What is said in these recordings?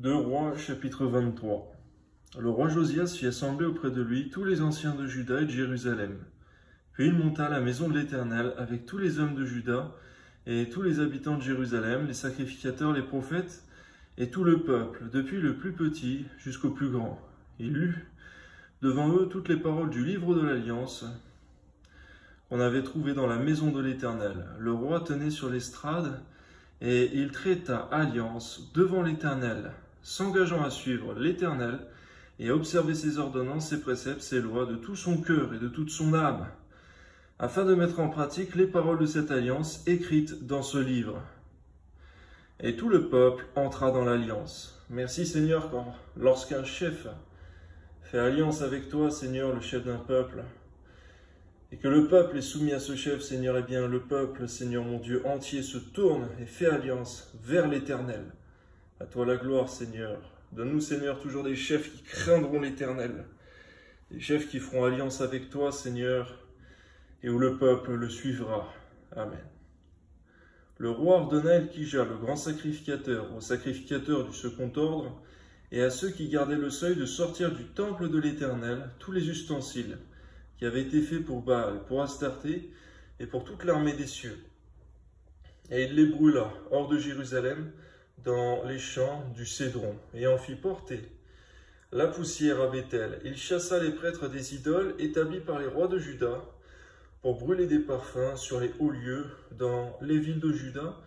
2 Rois, chapitre 23. Le roi Josias fit assembler auprès de lui tous les anciens de Juda et de Jérusalem. Puis il monta à la maison de l'Éternel avec tous les hommes de Juda et tous les habitants de Jérusalem, les sacrificateurs, les prophètes et tout le peuple, depuis le plus petit jusqu'au plus grand. Il lut devant eux toutes les paroles du livre de l'Alliance qu'on avait trouvé dans la maison de l'Éternel. Le roi tenait sur l'estrade et il traita alliance devant l'Éternel, s'engageant à suivre l'Éternel et à observer ses ordonnances, ses préceptes, ses lois de tout son cœur et de toute son âme, afin de mettre en pratique les paroles de cette alliance écrites dans ce livre. Et tout le peuple entra dans l'alliance. Merci Seigneur, lorsqu'un chef fait alliance avec toi, Seigneur, le chef d'un peuple, et que le peuple est soumis à ce chef, Seigneur, eh bien le peuple, Seigneur mon Dieu, entier se tourne et fait alliance vers l'Éternel. À toi la gloire, Seigneur. Donne-nous, Seigneur, toujours des chefs qui craindront l'Éternel, des chefs qui feront alliance avec toi, Seigneur, et où le peuple le suivra. Amen. Le roi ordonna à Elkija, le grand sacrificateur, aux sacrificateurs du second ordre, et à ceux qui gardaient le seuil de sortir du temple de l'Éternel tous les ustensiles qui avaient été faits pour Baal, pour Astarté et pour toute l'armée des cieux. Et il les brûla hors de Jérusalem, dans les champs du Cédron, et en fit porter la poussière à Béthel. Il chassa les prêtres des idoles établis par les rois de Juda pour brûler des parfums sur les hauts lieux dans les villes de Juda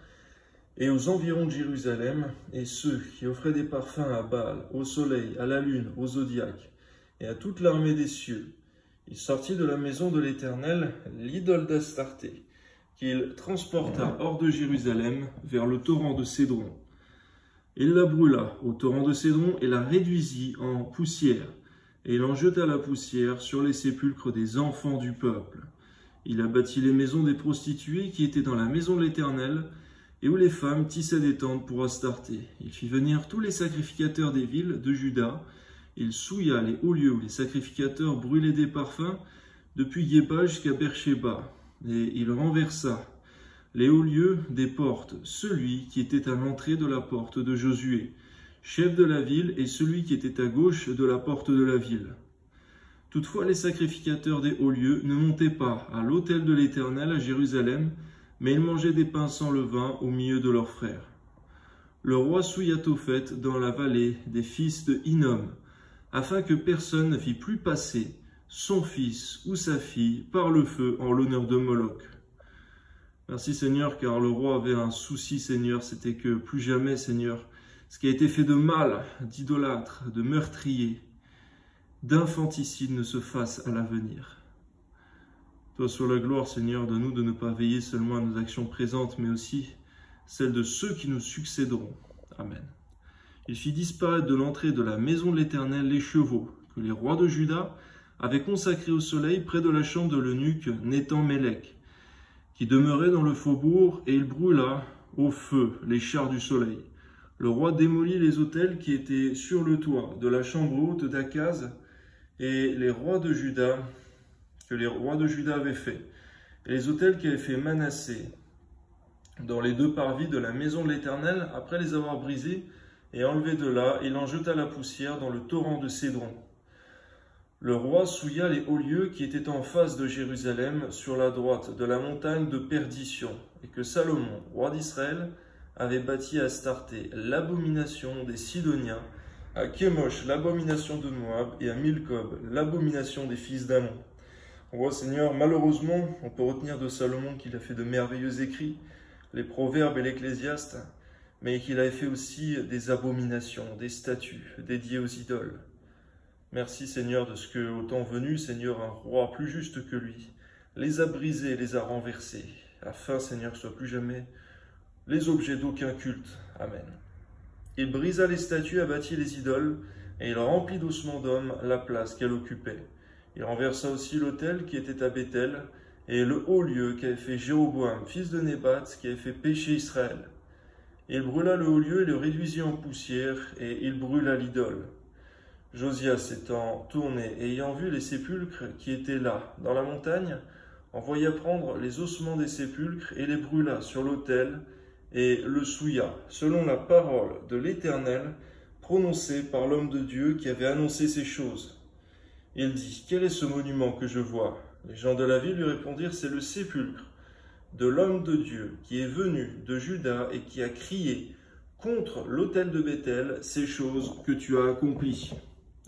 et aux environs de Jérusalem, et ceux qui offraient des parfums à Baal, au soleil, à la lune, au zodiaque et à toute l'armée des cieux. Il sortit de la maison de l'Éternel l'idole d'Astarté, qu'il transporta hors de Jérusalem vers le torrent de Cédron. Il la brûla au torrent de Cédron et la réduisit en poussière, et il en jeta la poussière sur les sépulcres des enfants du peuple. Il abattit les maisons des prostituées qui étaient dans la maison de l'Éternel, et où les femmes tissaient des tentes pour Astarté. Il fit venir tous les sacrificateurs des villes de Juda. Il souilla les hauts lieux où les sacrificateurs brûlaient des parfums, depuis Guéba jusqu'à Beersheba, et il renversa les hauts lieux des portes, celui qui était à l'entrée de la porte de Josué, chef de la ville, et celui qui était à gauche de la porte de la ville. Toutefois, les sacrificateurs des hauts lieux ne montaient pas à l'autel de l'Éternel à Jérusalem, mais ils mangeaient des pains sans levain au milieu de leurs frères. Le roi souilla Tophet dans la vallée des fils de Hinnom, afin que personne ne fît plus passer son fils ou sa fille par le feu en l'honneur de Moloch. Merci Seigneur, car le roi avait un souci, Seigneur, c'était que plus jamais, Seigneur, ce qui a été fait de mal, d'idolâtre, de meurtrier, d'infanticide ne se fasse à l'avenir. Toi soit la gloire, Seigneur, de nous de ne pas veiller seulement à nos actions présentes, mais aussi celles de ceux qui nous succéderont. Amen. Il fit disparaître de l'entrée de la maison de l'Éternel les chevaux que les rois de Juda avaient consacrés au soleil près de la chambre de l'eunuque Nétan-Mélec, qui demeurait dans le faubourg, et il brûla au feu les chars du soleil. Le roi démolit les autels qui étaient sur le toit de la chambre haute d'Akaz, et les rois de Juda, que les rois de Juda avaient fait, et les autels qu'avait fait Manassé dans les deux parvis de la maison de l'Éternel, après les avoir brisés et enlevés de là, il en jeta la poussière dans le torrent de Cédron. Le roi souilla les hauts lieux qui étaient en face de Jérusalem, sur la droite de la montagne de Perdition, et que Salomon, roi d'Israël, avait bâti à Astarté, l'abomination des Sidoniens, à Kémosh, l'abomination de Moab, et à Milkob, l'abomination des fils d'Ammon. On voit, Seigneur, malheureusement, on peut retenir de Salomon qu'il a fait de merveilleux écrits, les Proverbes et l'Ecclésiaste, mais qu'il a fait aussi des abominations, des statues dédiées aux idoles. Merci Seigneur de ce que, au temps venu, Seigneur, un roi plus juste que lui, les a brisés, les a renversés, afin, Seigneur, que ce ne soit plus jamais les objets d'aucun culte. Amen. Il brisa les statues, abattit les idoles, et il remplit d'ossements d'hommes la place qu'elle occupait. Il renversa aussi l'autel qui était à Béthel, et le haut lieu qu'avait fait Jéroboam, fils de Nébat, qui avait fait pécher Israël. Il brûla le haut lieu et le réduisit en poussière, et il brûla l'idole. Josias s'étant tourné et ayant vu les sépulcres qui étaient là, dans la montagne, envoya prendre les ossements des sépulcres et les brûla sur l'autel et le souilla, selon la parole de l'Éternel prononcées par l'homme de Dieu qui avait annoncé ces choses. Il dit, « Quel est ce monument que je vois ?» Les gens de la ville lui répondirent, « C'est le sépulcre de l'homme de Dieu qui est venu de Juda et qui a crié contre l'autel de Béthel ces choses que tu as accomplies. »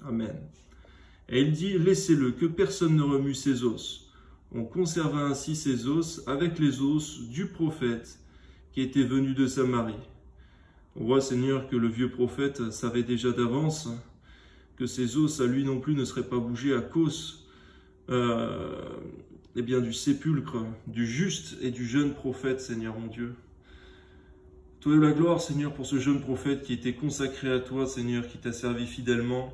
Amen. Et il dit, « Laissez-le, que personne ne remue ses os. » On conserva ainsi ses os avec les os du prophète qui était venu de Samarie. On voit, Seigneur, que le vieux prophète savait déjà d'avance que ses os à lui non plus ne seraient pas bougés à cause du sépulcre, du juste et du jeune prophète, Seigneur mon Dieu. Toi la gloire, Seigneur, pour ce jeune prophète qui était consacré à toi, Seigneur, qui t'a servi fidèlement,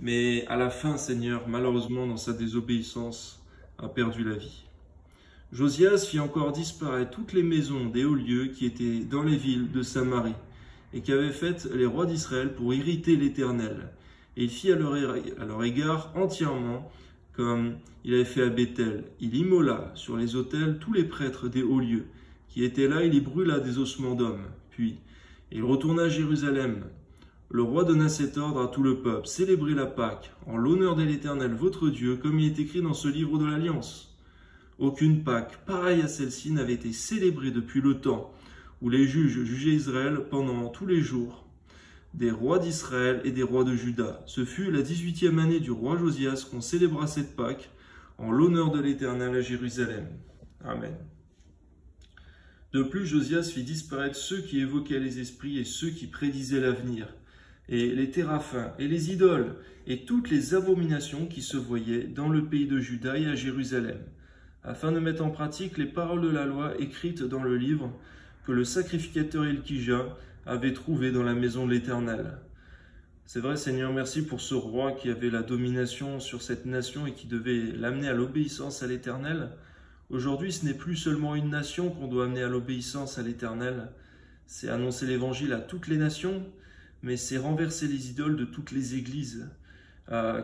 mais à la fin, Seigneur, malheureusement, dans sa désobéissance, a perdu la vie. Josias fit encore disparaître toutes les maisons des hauts lieux qui étaient dans les villes de Samarie et qu'avaient faites les rois d'Israël pour irriter l'Éternel. Et il fit à leur égard entièrement comme il avait fait à Béthel. Il immola sur les autels tous les prêtres des hauts lieux qui étaient là, il y brûla des ossements d'hommes. Puis il retourna à Jérusalem. Le roi donna cet ordre à tout le peuple, « Célébrez la Pâque, en l'honneur de l'Éternel votre Dieu, comme il est écrit dans ce livre de l'Alliance. » Aucune Pâque pareille à celle-ci n'avait été célébrée depuis le temps où les juges jugeaient Israël pendant tous les jours des rois d'Israël et des rois de Juda. Ce fut la 18e année du roi Josias qu'on célébra cette Pâque en l'honneur de l'Éternel à Jérusalem. Amen. De plus, Josias fit disparaître ceux qui évoquaient les esprits et ceux qui prédisaient l'avenir, et les téraphins, et les idoles, et toutes les abominations qui se voyaient dans le pays de Juda et à Jérusalem, afin de mettre en pratique les paroles de la loi écrites dans le livre que le sacrificateur Ilkija avait trouvé dans la maison de l'Éternel. C'est vrai, Seigneur, merci pour ce roi qui avait la domination sur cette nation et qui devait l'amener à l'obéissance à l'Éternel. Aujourd'hui, ce n'est plus seulement une nation qu'on doit amener à l'obéissance à l'Éternel, c'est annoncer l'Évangile à toutes les nations, mais c'est renverser les idoles de toutes les églises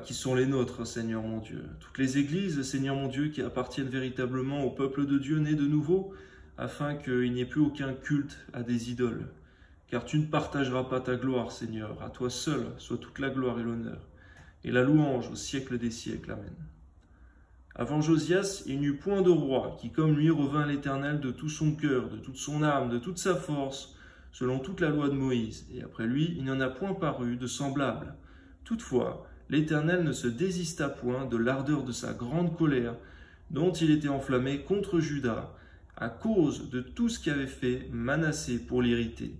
qui sont les nôtres, Seigneur mon Dieu. Toutes les églises, Seigneur mon Dieu, qui appartiennent véritablement au peuple de Dieu né de nouveau, afin qu'il n'y ait plus aucun culte à des idoles. Car tu ne partageras pas ta gloire, Seigneur. À toi seul soit toute la gloire et l'honneur, et la louange au siècle des siècles. Amen. Avant Josias, il n'y eut point de roi qui, comme lui, revint à l'Éternel de tout son cœur, de toute son âme, de toute sa force, selon toute la loi de Moïse. Et après lui, il n'y en a point paru de semblable. Toutefois, l'Éternel ne se désista point de l'ardeur de sa grande colère, dont il était enflammé contre Juda, à cause de tout ce qu'avait fait Manassé pour l'irriter.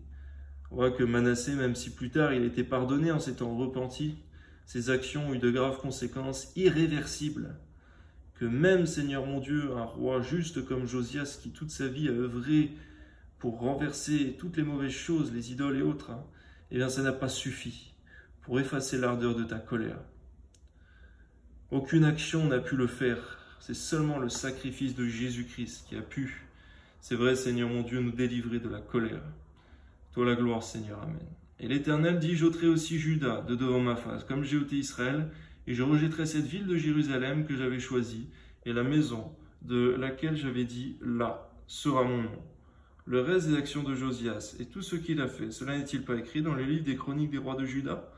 On voit que Manassé, même si plus tard il était pardonné en s'étant repenti, ses actions ont eu de graves conséquences irréversibles. Que même, Seigneur mon Dieu, un roi juste comme Josias, qui toute sa vie a œuvré pour renverser toutes les mauvaises choses, les idoles et autres, eh bien ça n'a pas suffi pour effacer l'ardeur de ta colère. Aucune action n'a pu le faire, c'est seulement le sacrifice de Jésus-Christ qui a pu, c'est vrai, Seigneur mon Dieu, nous délivrer de la colère. Toi la gloire, Seigneur, Amen. Et l'Éternel dit, j'ôterai aussi Juda de devant ma face, comme j'ai ôté Israël, et je rejetterai cette ville de Jérusalem que j'avais choisie, et la maison de laquelle j'avais dit, là sera mon nom. Le reste des actions de Josias et tout ce qu'il a fait, cela n'est-il pas écrit dans le livre des chroniques des rois de Juda?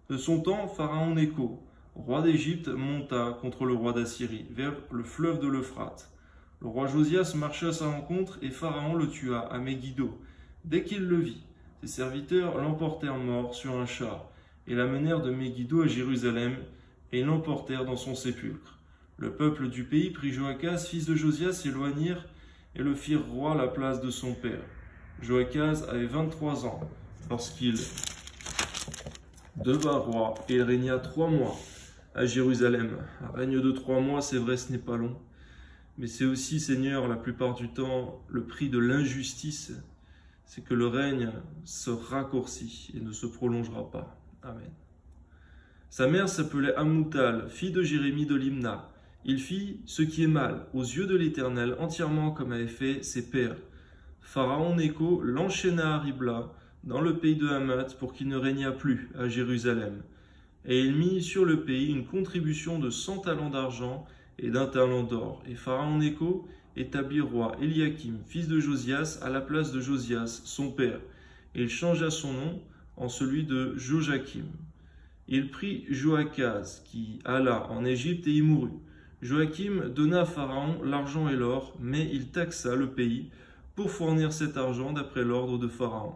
De son temps, Pharaon Nécho, roi d'Égypte, monta contre le roi d'Assyrie, vers le fleuve de l'Euphrate. Le roi Josias marcha à sa rencontre, et Pharaon le tua à Megiddo. Dès qu'il le vit, ses serviteurs l'emportèrent mort sur un char, et l'amenèrent de Megiddo à Jérusalem, et l'emportèrent dans son sépulcre. Le peuple du pays prit Joachaz, fils de Josias, et loignirent, et le firent roi à la place de son père. Joachaz avait 23 ans lorsqu'il devint roi, et il régna 3 mois à Jérusalem. Un règne de 3 mois, c'est vrai, ce n'est pas long, mais c'est aussi, Seigneur, la plupart du temps, le prix de l'injustice, c'est que le règne se raccourcit et ne se prolongera pas. Amen. Sa mère s'appelait Amoutal, fille de Jérémie de Limna. Il fit ce qui est mal aux yeux de l'Éternel, entièrement comme avaient fait ses pères. Pharaon Nécho l'enchaîna à Ribla, dans le pays de Hamath, pour qu'il ne régnât plus à Jérusalem. Et il mit sur le pays une contribution de 100 talents d'argent et d'1 talent d'or. Et Pharaon Nécho établit roi Éliakim, fils de Josias, à la place de Josias, son père. Et il changea son nom en celui de Joachim. Il prit Joachaz, qui alla en Égypte et y mourut. Joachim donna à Pharaon l'argent et l'or, mais il taxa le pays pour fournir cet argent d'après l'ordre de Pharaon.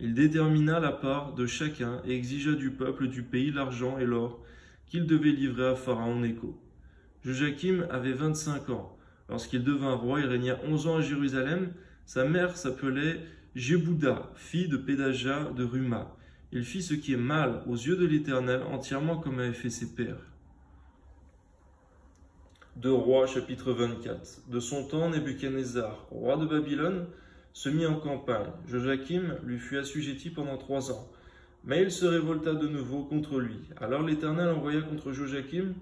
Il détermina la part de chacun et exigea du peuple du pays l'argent et l'or qu'il devait livrer à Pharaon Nécho. Joachim avait 25 ans. Lorsqu'il devint roi, il régna 11 ans à Jérusalem. Sa mère s'appelait Jébouda, fille de Pédaja de Ruma. Il fit ce qui est mal aux yeux de l'Éternel, entièrement comme avaient fait ses pères. 2 Rois, chapitre 24. De son temps, Nebuchadnezzar, roi de Babylone, se mit en campagne. Joachim lui fut assujetti pendant 3 ans. Mais il se révolta de nouveau contre lui. Alors l'Éternel envoya contre Joachim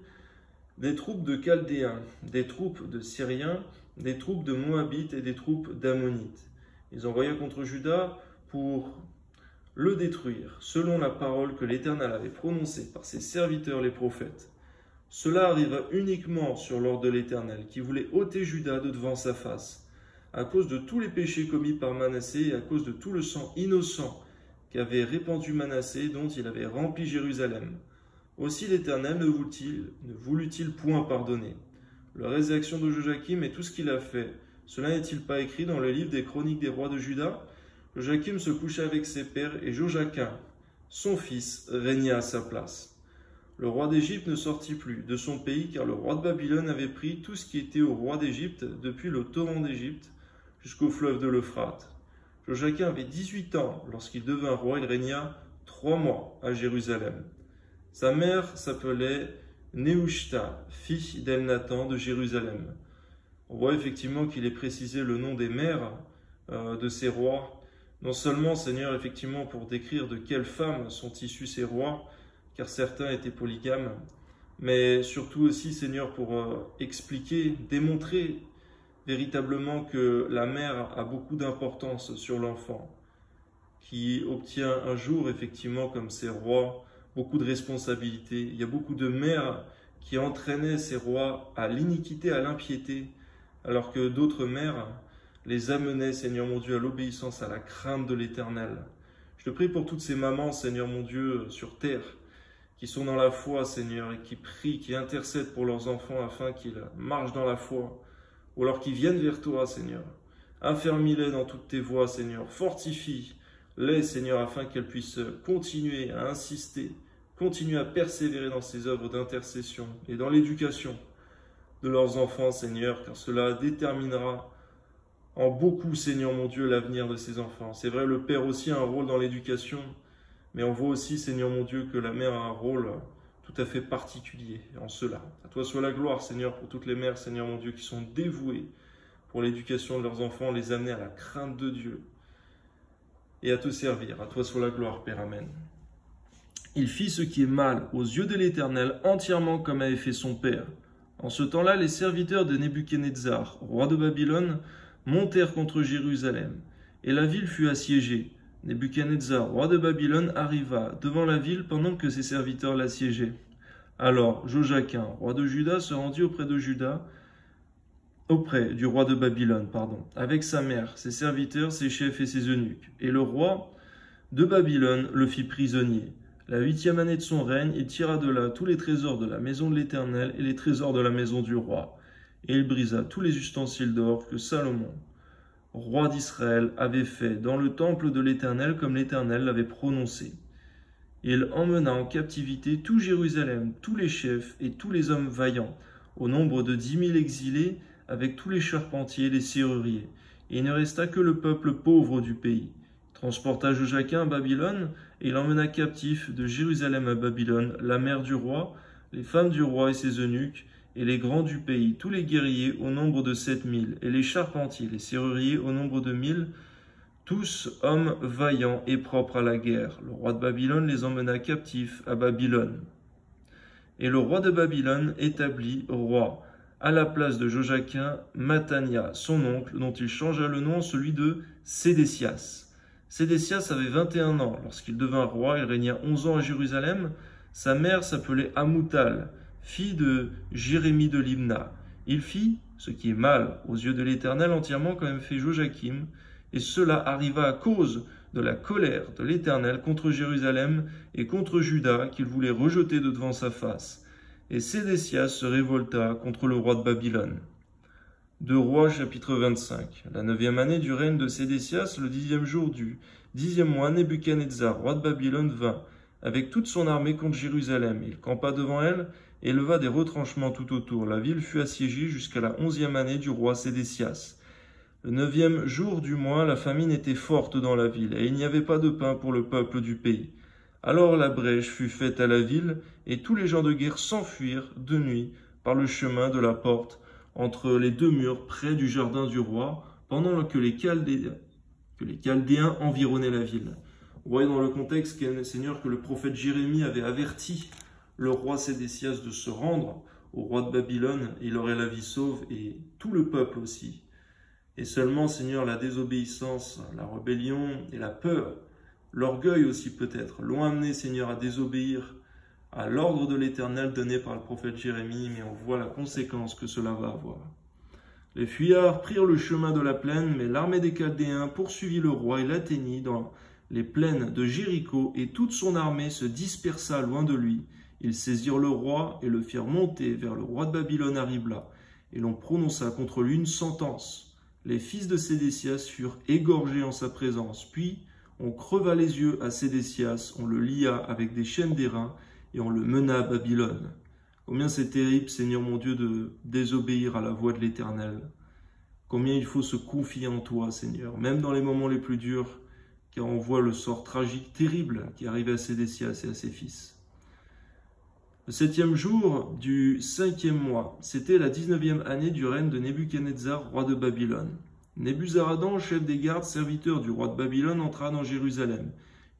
des troupes de Chaldéens, des troupes de Syriens, des troupes de Moabites et des troupes d'Ammonites. Ils envoya contre Juda pour le détruire, selon la parole que l'Éternel avait prononcée par ses serviteurs les prophètes. Cela arriva uniquement sur l'ordre de l'Éternel, qui voulait ôter Juda de devant sa face, à cause de tous les péchés commis par Manassé et à cause de tout le sang innocent qu'avait répandu Manassé, dont il avait rempli Jérusalem. Aussi l'Éternel ne voulut-il point pardonner le reste des actions de Joachim et tout ce qu'il a fait. Cela n'est-il pas écrit dans le livre des chroniques des rois de Juda? Joachim se coucha avec ses pères et Joachim, son fils, régna à sa place. Le roi d'Égypte ne sortit plus de son pays, car le roi de Babylone avait pris tout ce qui était au roi d'Égypte, depuis le torrent d'Égypte jusqu'au fleuve de l'Euphrate. Joachim avait 18 ans lorsqu'il devint roi. Il régna 3 mois à Jérusalem. Sa mère s'appelait Nehushta, fille d'Elnathan de Jérusalem. On voit effectivement qu'il est précisé le nom des mères de ces rois. Non seulement, Seigneur, effectivement, pour décrire de quelles femmes sont issus ces rois, car certains étaient polygames, mais surtout aussi, Seigneur, pour expliquer, démontrer véritablement que la mère a beaucoup d'importance sur l'enfant, qui obtient un jour, effectivement, comme ces rois, beaucoup de responsabilités. Il y a beaucoup de mères qui entraînaient ces rois à l'iniquité, à l'impiété, alors que d'autres mères les amenaient, Seigneur mon Dieu, à l'obéissance, à la crainte de l'Éternel. Je te prie pour toutes ces mamans, Seigneur mon Dieu, sur terre, qui sont dans la foi, Seigneur, et qui prient, qui intercèdent pour leurs enfants afin qu'ils marchent dans la foi, ou alors qu'ils viennent vers toi, Seigneur. Affermis-les dans toutes tes voies, Seigneur. Fortifie-les, Seigneur, afin qu'elles puissent continuer à insister, continuer à persévérer dans ces œuvres d'intercession et dans l'éducation de leurs enfants, Seigneur, car cela déterminera en beaucoup, Seigneur mon Dieu, l'avenir de ces enfants. C'est vrai, le père aussi a un rôle dans l'éducation, mais on voit aussi, Seigneur mon Dieu, que la mère a un rôle tout à fait particulier en cela. À toi soit la gloire, Seigneur, pour toutes les mères, Seigneur mon Dieu, qui sont dévouées pour l'éducation de leurs enfants, les amener à la crainte de Dieu et à te servir. À toi soit la gloire, Père. Amen. Il fit ce qui est mal aux yeux de l'Éternel, entièrement comme avait fait son père. En ce temps-là, les serviteurs de Nebuchadnezzar, roi de Babylone, montèrent contre Jérusalem, et la ville fut assiégée. Nebuchadnezzar, roi de Babylone, arriva devant la ville pendant que ses serviteurs l'assiégeaient. Alors Joachim, roi de Juda, se rendit auprès du roi de Babylone, avec sa mère, ses serviteurs, ses chefs et ses eunuques. Et le roi de Babylone le fit prisonnier. La 8e année de son règne, il tira de là tous les trésors de la maison de l'Éternel et les trésors de la maison du roi. Et il brisa tous les ustensiles d'or que Salomon, roi d'Israël, avait fait dans le temple de l'Éternel comme l'Éternel l'avait prononcé. Il emmena en captivité tout Jérusalem, tous les chefs et tous les hommes vaillants, au nombre de 10 000 exilés, avec tous les charpentiers et les serruriers. Et il ne resta que le peuple pauvre du pays. Il transporta Joachim à Babylone, et il emmena captif de Jérusalem à Babylone la mère du roi, les femmes du roi et ses eunuques, et les grands du pays, tous les guerriers au nombre de 7 000, et les charpentiers, les serruriers au nombre de 1000, tous hommes vaillants et propres à la guerre. Le roi de Babylone les emmena captifs à Babylone. Et le roi de Babylone établit roi, à la place de Joachim, Mathania, son oncle, dont il changea le nom en celui de Sédécias. Sédécias avait 21 ans lorsqu'il devint roi. Il régna 11 ans à Jérusalem. Sa mère s'appelait Amoutal, fille de Jérémie de Libna. Il fit ce qui est mal aux yeux de l'Éternel entièrement comme fait Joachim, et cela arriva à cause de la colère de l'Éternel contre Jérusalem et contre Juda qu'il voulait rejeter de devant sa face. Et Sédécias se révolta contre le roi de Babylone. 2 Rois chapitre 25. La 9e année du règne de Sédécias, le 10e jour du 10e mois, Nebuchadnezzar, roi de Babylone, vint avec toute son armée contre Jérusalem. Il campa devant elle et leva des retranchements tout autour. La ville fut assiégée jusqu'à la 11e année du roi Sédécias. Le 9e jour du mois, la famine était forte dans la ville, et il n'y avait pas de pain pour le peuple du pays. Alors la brèche fut faite à la ville, et tous les gens de guerre s'enfuirent de nuit par le chemin de la porte, entre les deux murs près du jardin du roi, pendant que les Chaldéens environnaient la ville. Vous voyez dans le contexte, Seigneur, que le prophète Jérémie avait averti le roi Sédécias de se rendre au roi de Babylone, il aurait la vie sauve, et tout le peuple aussi. Et seulement, Seigneur, la désobéissance, la rébellion et la peur, l'orgueil aussi peut-être, l'ont amené, Seigneur, à désobéir à l'ordre de l'Éternel donné par le prophète Jérémie, mais on voit la conséquence que cela va avoir. Les fuyards prirent le chemin de la plaine, mais l'armée des Chaldéens poursuivit le roi et l'atteignit dans les plaines de Jéricho, et toute son armée se dispersa loin de lui. Ils saisirent le roi et le firent monter vers le roi de Babylone à Ribla, et l'on prononça contre lui une sentence. Les fils de Sédécias furent égorgés en sa présence, puis on creva les yeux à Sédécias, on le lia avec des chaînes d'airain, et on le mena à Babylone. Combien c'est terrible, Seigneur mon Dieu, de désobéir à la voix de l'Éternel. Combien il faut se confier en toi, Seigneur, même dans les moments les plus durs, car on voit le sort tragique, terrible, qui arrivait à Sédécias et à ses fils. Le 7e jour du 5e mois, c'était la 19e année du règne de Nebuchadnezzar, roi de Babylone. Nebuzaradan, chef des gardes, serviteur du roi de Babylone, entra dans Jérusalem.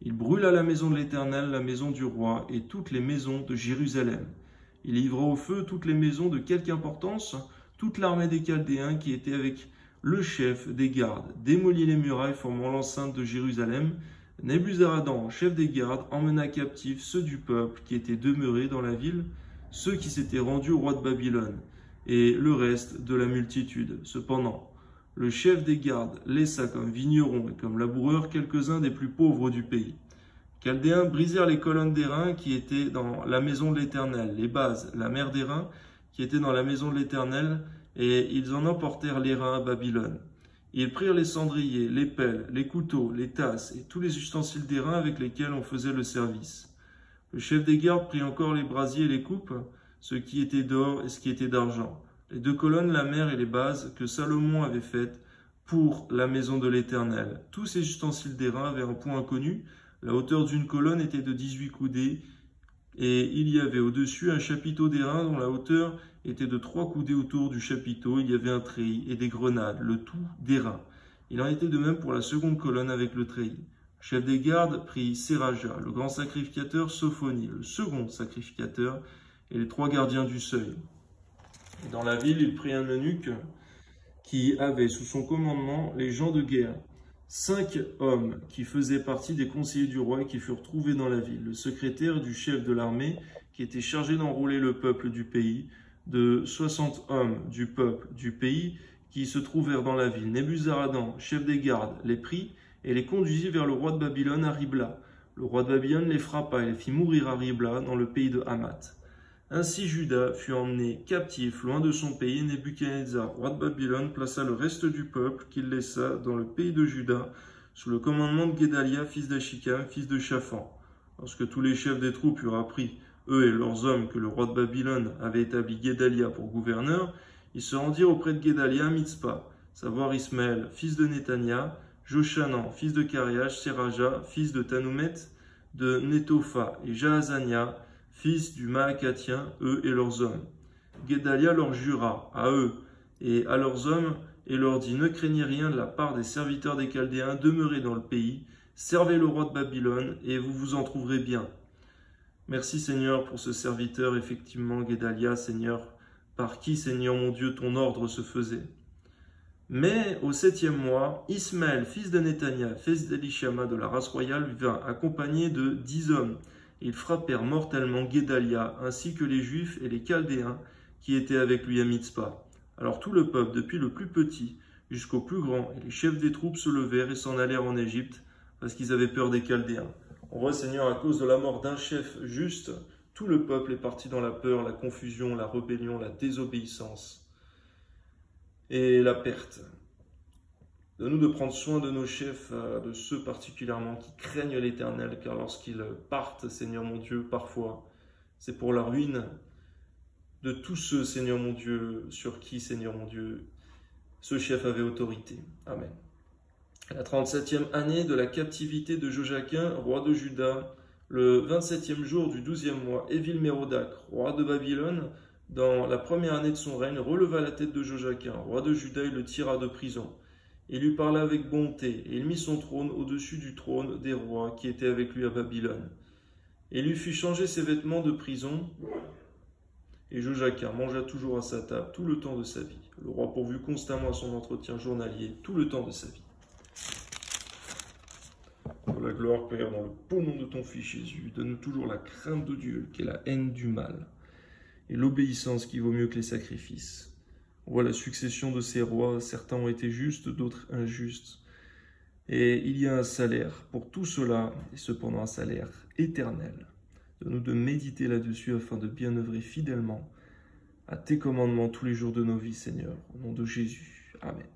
Il brûla la maison de l'Éternel, la maison du roi et toutes les maisons de Jérusalem. Il livra au feu toutes les maisons de quelque importance, toute l'armée des Chaldéens qui était avec le chef des gardes, démolit les murailles formant l'enceinte de Jérusalem. Nebuzaradan, chef des gardes, emmena captifs ceux du peuple qui étaient demeurés dans la ville, ceux qui s'étaient rendus au roi de Babylone, et le reste de la multitude. Cependant, le chef des gardes laissa comme vignerons et comme laboureurs quelques-uns des plus pauvres du pays. Les Chaldéens brisèrent les colonnes d'airain qui étaient dans la maison de l'Éternel, les bases, la mer d'airain qui était dans la maison de l'Éternel, et ils en emportèrent l'airain à Babylone. Ils prirent les cendriers, les pelles, les couteaux, les tasses et tous les ustensiles d'airain avec lesquels on faisait le service. Le chef des gardes prit encore les brasiers et les coupes, ce qui était d'or et ce qui était d'argent. Les 2 colonnes, la mer et les bases que Salomon avait faites pour la maison de l'Éternel. Tous ces ustensiles d'airain avaient un point inconnu. La hauteur d'une colonne était de 18 coudées et il y avait au-dessus un chapiteau d'airain dont la hauteur était de 3 coudées autour du chapiteau. Il y avait un treillis et des grenades, le tout d'airain. Il en était de même pour la seconde colonne avec le treillis. Le chef des gardes prit Séraja, le grand sacrificateur, Sophonie, le second sacrificateur, et les 3 gardiens du seuil. Et dans la ville, il prit un eunuque qui avait sous son commandement les gens de guerre, 5 hommes qui faisaient partie des conseillers du roi et qui furent trouvés dans la ville, le secrétaire du chef de l'armée qui était chargé d'enrôler le peuple du pays, de 60 hommes du peuple du pays qui se trouvèrent dans la ville. Nebuzaradan, chef des gardes, les prit et les conduisit vers le roi de Babylone à Ribla. Le roi de Babylone les frappa et les fit mourir à Ribla dans le pays de Hamath. Ainsi Juda fut emmené captif loin de son pays. Nebuchadnezzar, roi de Babylone, plaça le reste du peuple qu'il laissa dans le pays de Juda sous le commandement de Guédalia, fils d'Achikam, fils de Shaphan. Lorsque tous les chefs des troupes eurent appris, eux et leurs hommes, que le roi de Babylone avait établi Guédalia pour gouverneur, ils se rendirent auprès de Guédalia à Mitzpah, savoir Ismaël, fils de Netania, Joshanan, fils de Cariach, Séraja, fils de Tanoumet, de Netopha, et Jaazania, fils du Maacatien, eux et leurs hommes. Guédalia leur jura, à eux et à leurs hommes, et leur dit, ne craignez rien de la part des serviteurs des Chaldéens, demeurez dans le pays, servez le roi de Babylone, et vous vous en trouverez bien. Merci Seigneur pour ce serviteur, effectivement, Guédalia, Seigneur, par qui, Seigneur mon Dieu, ton ordre se faisait. Mais au 7e mois, Ismaël, fils de Netania, fils d'Elishama de la race royale, vint accompagné de 10 hommes. Ils frappèrent mortellement Guédalia, ainsi que les Juifs et les Chaldéens qui étaient avec lui à Mitzpah. Alors tout le peuple, depuis le plus petit jusqu'au plus grand, et les chefs des troupes se levèrent et s'en allèrent en Égypte, parce qu'ils avaient peur des Chaldéens. On voit, Seigneur, à cause de la mort d'un chef juste, tout le peuple est parti dans la peur, la confusion, la rébellion, la désobéissance et la perte. Donne-nous de prendre soin de nos chefs, de ceux particulièrement qui craignent l'Éternel, car lorsqu'ils partent, Seigneur mon Dieu, parfois, c'est pour la ruine de tous ceux, Seigneur mon Dieu, sur qui, Seigneur mon Dieu, ce chef avait autorité. Amen. La 37e année de la captivité de Joachim, roi de Juda, le 27e jour du 12e mois, Évil-Mérodach, roi de Babylone, dans la première année de son règne, releva la tête de Joachim, roi de Juda, et le tira de prison. Il lui parla avec bonté, et il mit son trône au-dessus du trône des rois qui étaient avec lui à Babylone. Et il lui fit changer ses vêtements de prison, et Joachim mangea toujours à sa table tout le temps de sa vie. Le roi pourvut constamment à son entretien journalier tout le temps de sa vie. Pour la gloire, Père, dans le beau nom de ton Fils Jésus, donne-nous toujours la crainte de Dieu, qui est la haine du mal, et l'obéissance qui vaut mieux que les sacrifices. On voit la succession de ces rois, certains ont été justes, d'autres injustes. Et il y a un salaire pour tout cela, et cependant un salaire éternel. Donne-nous de méditer là-dessus afin de bien œuvrer fidèlement à tes commandements tous les jours de nos vies, Seigneur. Au nom de Jésus. Amen.